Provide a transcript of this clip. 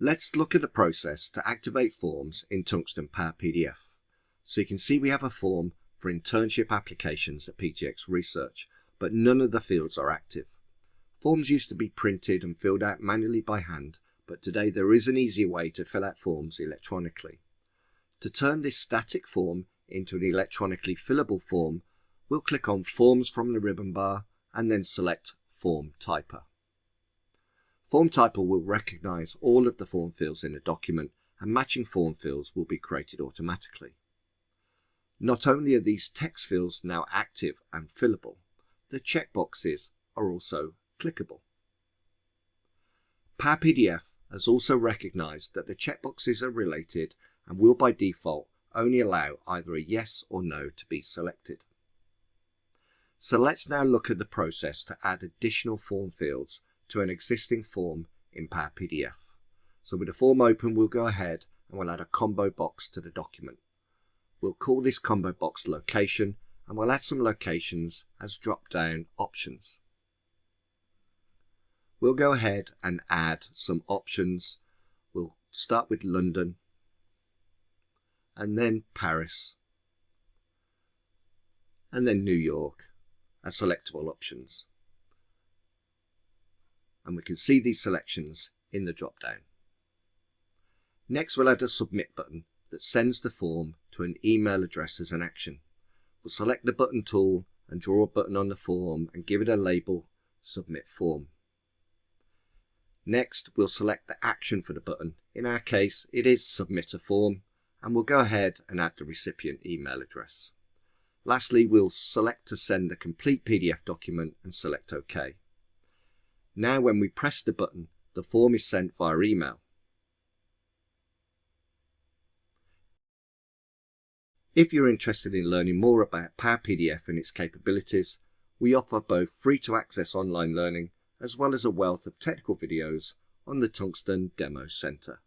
Let's look at the process to activate forms in Tungsten Power PDF. So you can see we have a form for internship applications at PTX Research, but none of the fields are active. Forms used to be printed and filled out manually by hand, but today there is an easier way to fill out forms electronically. To turn this static form into an electronically fillable form, we'll click on Forms from the ribbon bar and then select Form Typer. Form Typer will recognize all of the form fields in a document, and matching form fields will be created automatically. Not only are these text fields now active and fillable, the checkboxes are also clickable. Power PDF has also recognized that the checkboxes are related and will by default only allow either a yes or no to be selected. So let's now look at the process to add additional form fields to an existing form in Power PDF. So with the form open, we'll go ahead and we'll add a combo box to the document. We'll call this combo box location, and we'll add some locations as drop-down options. We'll go ahead and add some options. We'll start with London, and then Paris, and then New York as selectable options. And we can see these selections in the drop-down. Next, we'll add a submit button that sends the form to an email address as an action. We'll select the button tool and draw a button on the form and give it a label, Submit Form. Next, we'll select the action for the button. In our case, it is Submit a Form, and we'll go ahead and add the recipient email address. Lastly, we'll select to send a complete PDF document and select OK. Now when we press the button, the form is sent via email. If you're interested in learning more about Power PDF and its capabilities, we offer both free-to-access online learning as well as a wealth of technical videos on the Tungsten Demo Center.